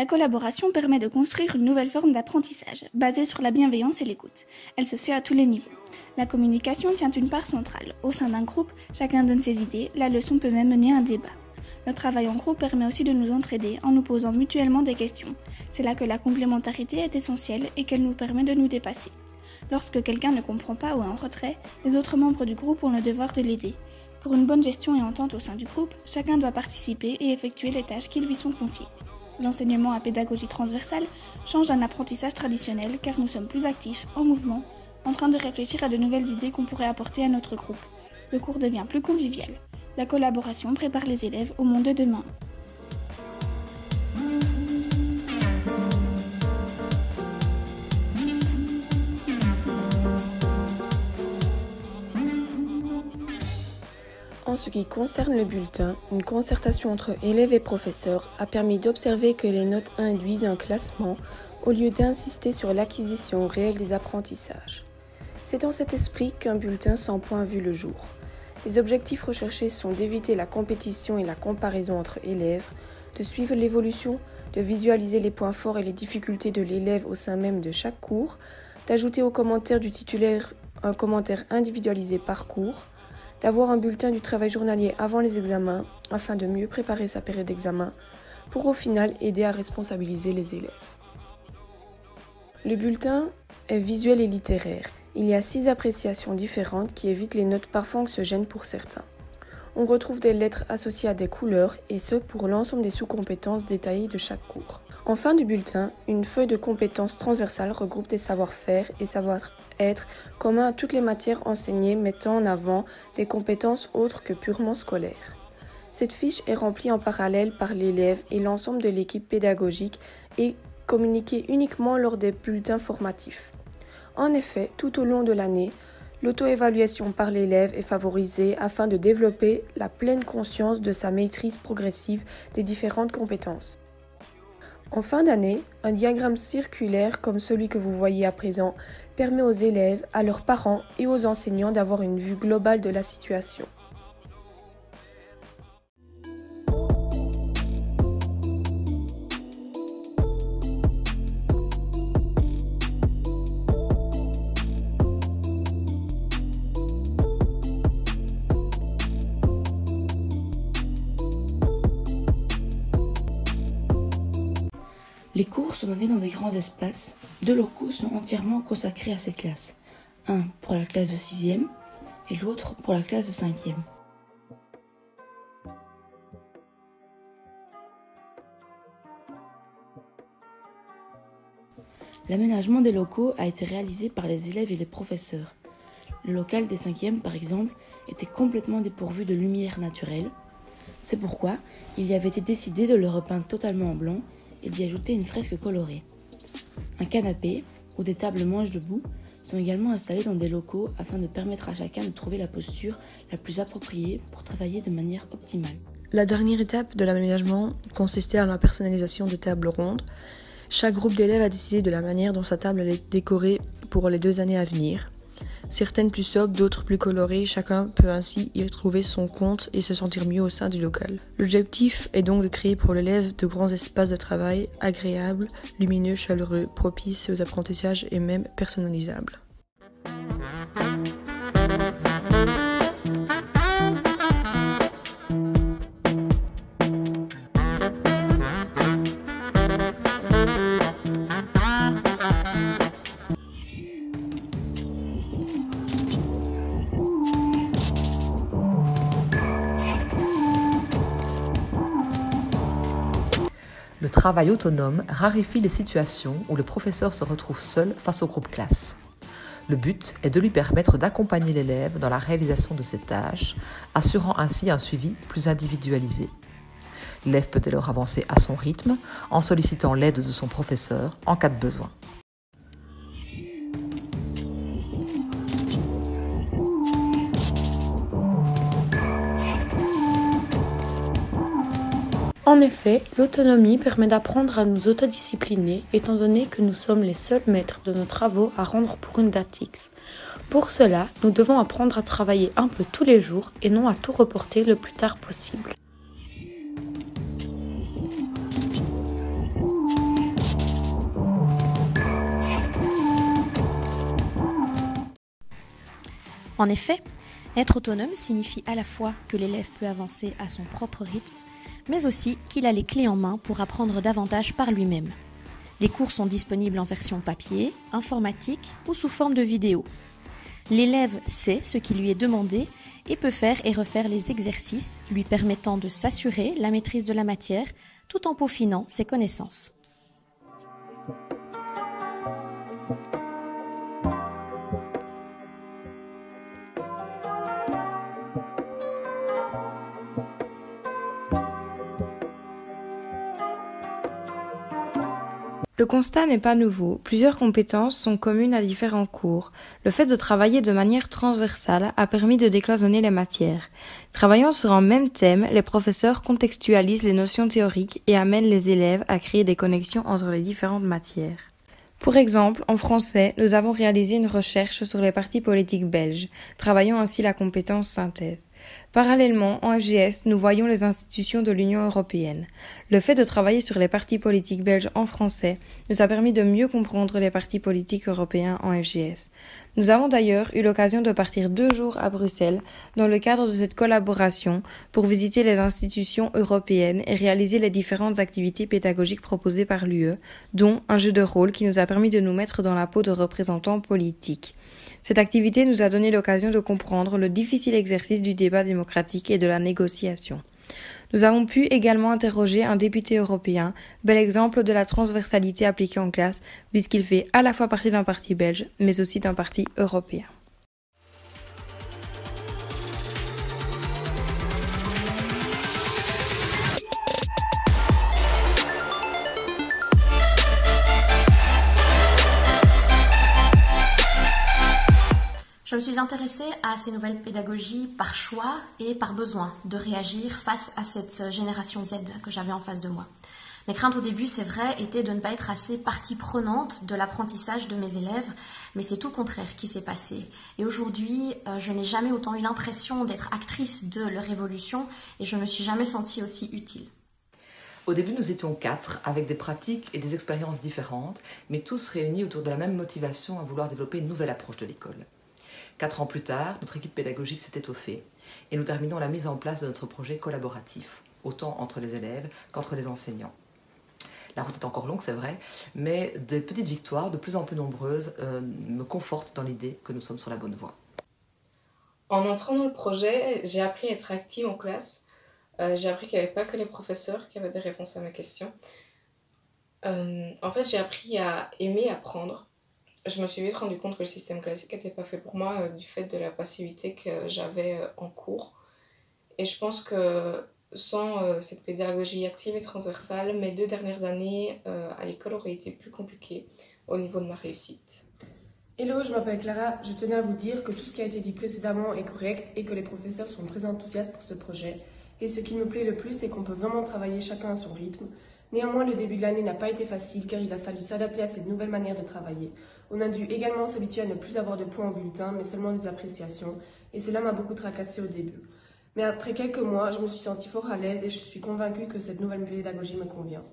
La collaboration permet de construire une nouvelle forme d'apprentissage, basée sur la bienveillance et l'écoute. Elle se fait à tous les niveaux. La communication tient une part centrale. Au sein d'un groupe, chacun donne ses idées, la leçon peut même mener à un débat. Le travail en groupe permet aussi de nous entraider en nous posant mutuellement des questions. C'est là que la complémentarité est essentielle et qu'elle nous permet de nous dépasser. Lorsque quelqu'un ne comprend pas ou est en retrait, les autres membres du groupe ont le devoir de l'aider. Pour une bonne gestion et entente au sein du groupe, chacun doit participer et effectuer les tâches qui lui sont confiées. L'enseignement à pédagogie transversale change d'un apprentissage traditionnel car nous sommes plus actifs, en mouvement, en train de réfléchir à de nouvelles idées qu'on pourrait apporter à notre groupe. Le cours devient plus convivial. La collaboration prépare les élèves au monde de demain. En ce qui concerne le bulletin, une concertation entre élèves et professeurs a permis d'observer que les notes induisent un classement au lieu d'insister sur l'acquisition réelle des apprentissages. C'est dans cet esprit qu'un bulletin sans point a vu le jour. Les objectifs recherchés sont d'éviter la compétition et la comparaison entre élèves, de suivre l'évolution, de visualiser les points forts et les difficultés de l'élève au sein même de chaque cours, d'ajouter aux commentaires du titulaire un commentaire individualisé par cours, d'avoir un bulletin du travail journalier avant les examens afin de mieux préparer sa période d'examen pour au final aider à responsabiliser les élèves. Le bulletin est visuel et littéraire. Il y a 6 appréciations différentes qui évitent les notes parfois anxiogènes pour certains. On retrouve des lettres associées à des couleurs et ce pour l'ensemble des sous-compétences détaillées de chaque cours. En fin du bulletin, une feuille de compétences transversales regroupe des savoir-faire et savoir-être communs à toutes les matières enseignées mettant en avant des compétences autres que purement scolaires. Cette fiche est remplie en parallèle par l'élève et l'ensemble de l'équipe pédagogique et communiquée uniquement lors des bulletins formatifs. En effet, tout au long de l'année, l'auto-évaluation par l'élève est favorisée afin de développer la pleine conscience de sa maîtrise progressive des différentes compétences. En fin d'année, un diagramme circulaire comme celui que vous voyez à présent permet aux élèves, à leurs parents et aux enseignants d'avoir une vue globale de la situation. Les cours sont donnés dans des grands espaces. 2 locaux sont entièrement consacrés à ces classes. Un pour la classe de 6e et l'autre pour la classe de 5e. L'aménagement des locaux a été réalisé par les élèves et les professeurs. Le local des 5e, par exemple, était complètement dépourvu de lumière naturelle. C'est pourquoi il y avait été décidé de le repeindre totalement en blanc et d'y ajouter une fresque colorée. Un canapé ou des tables manches debout sont également installés dans des locaux afin de permettre à chacun de trouver la posture la plus appropriée pour travailler de manière optimale. La dernière étape de l'aménagement consistait à la personnalisation de tables rondes. Chaque groupe d'élèves a décidé de la manière dont sa table allait décorer pour les 2 années à venir. Certaines plus sobres, d'autres plus colorées, chacun peut ainsi y trouver son compte et se sentir mieux au sein du local. L'objectif est donc de créer pour l'élève de grands espaces de travail agréables, lumineux, chaleureux, propices aux apprentissages et même personnalisables. Le travail autonome raréfie les situations où le professeur se retrouve seul face au groupe classe. Le but est de lui permettre d'accompagner l'élève dans la réalisation de ses tâches, assurant ainsi un suivi plus individualisé. L'élève peut alors avancer à son rythme en sollicitant l'aide de son professeur en cas de besoin. En effet, l'autonomie permet d'apprendre à nous autodiscipliner étant donné que nous sommes les seuls maîtres de nos travaux à rendre pour une date fixe. Pour cela, nous devons apprendre à travailler un peu tous les jours et non à tout reporter le plus tard possible. En effet, être autonome signifie à la fois que l'élève peut avancer à son propre rythme, mais aussi qu'il a les clés en main pour apprendre davantage par lui-même. Les cours sont disponibles en version papier, informatique ou sous forme de vidéo. L'élève sait ce qui lui est demandé et peut faire et refaire les exercices lui permettant de s'assurer la maîtrise de la matière tout en peaufinant ses connaissances. Le constat n'est pas nouveau. Plusieurs compétences sont communes à différents cours. Le fait de travailler de manière transversale a permis de décloisonner les matières. Travaillant sur un même thème, les professeurs contextualisent les notions théoriques et amènent les élèves à créer des connexions entre les différentes matières. Pour exemple, en français, nous avons réalisé une recherche sur les partis politiques belges, travaillant ainsi la compétence synthèse. Parallèlement, en FGS, nous voyons les institutions de l'Union européenne. Le fait de travailler sur les partis politiques belges en français nous a permis de mieux comprendre les partis politiques européens en FGS. Nous avons d'ailleurs eu l'occasion de partir 2 jours à Bruxelles dans le cadre de cette collaboration pour visiter les institutions européennes et réaliser les différentes activités pédagogiques proposées par l'UE, dont un jeu de rôle qui nous a permis de nous mettre dans la peau de représentants politiques. Cette activité nous a donné l'occasion de comprendre le difficile exercice du débat démocratique et de la négociation. Nous avons pu également interroger un député européen, bel exemple de la transversalité appliquée en classe, puisqu'il fait à la fois partie d'un parti belge, mais aussi d'un parti européen. Je me suis intéressée à ces nouvelles pédagogies par choix et par besoin de réagir face à cette génération Z que j'avais en face de moi. Mes craintes au début, c'est vrai, étaient de ne pas être assez partie prenante de l'apprentissage de mes élèves, mais c'est tout le contraire qui s'est passé. Et aujourd'hui, je n'ai jamais autant eu l'impression d'être actrice de leur évolution et je ne me suis jamais sentie aussi utile. Au début, nous étions 4, avec des pratiques et des expériences différentes, mais tous réunis autour de la même motivation à vouloir développer une nouvelle approche de l'école. 4 ans plus tard, notre équipe pédagogique s'est étoffée et nous terminons la mise en place de notre projet collaboratif, autant entre les élèves qu'entre les enseignants. La route est encore longue, c'est vrai, mais des petites victoires de plus en plus nombreuses me confortent dans l'idée que nous sommes sur la bonne voie. En entrant dans le projet, j'ai appris à être active en classe. J'ai appris qu'il n'y avait pas que les professeurs qui avaient des réponses à mes questions. En fait, j'ai appris à aimer apprendre. Je me suis vite rendu compte que le système classique n'était pas fait pour moi du fait de la passivité que j'avais en cours. Et je pense que sans cette pédagogie active et transversale, mes 2 dernières années à l'école auraient été plus compliquées au niveau de ma réussite. Hello, je m'appelle Clara. Je tenais à vous dire que tout ce qui a été dit précédemment est correct et que les professeurs sont très enthousiastes pour ce projet. Et ce qui me plaît le plus, c'est qu'on peut vraiment travailler chacun à son rythme. Néanmoins, le début de l'année n'a pas été facile car il a fallu s'adapter à cette nouvelle manière de travailler. On a dû également s'habituer à ne plus avoir de points au bulletin, mais seulement des appréciations, et cela m'a beaucoup tracassé au début. Mais après quelques mois, je me suis sentie fort à l'aise et je suis convaincue que cette nouvelle pédagogie me convient.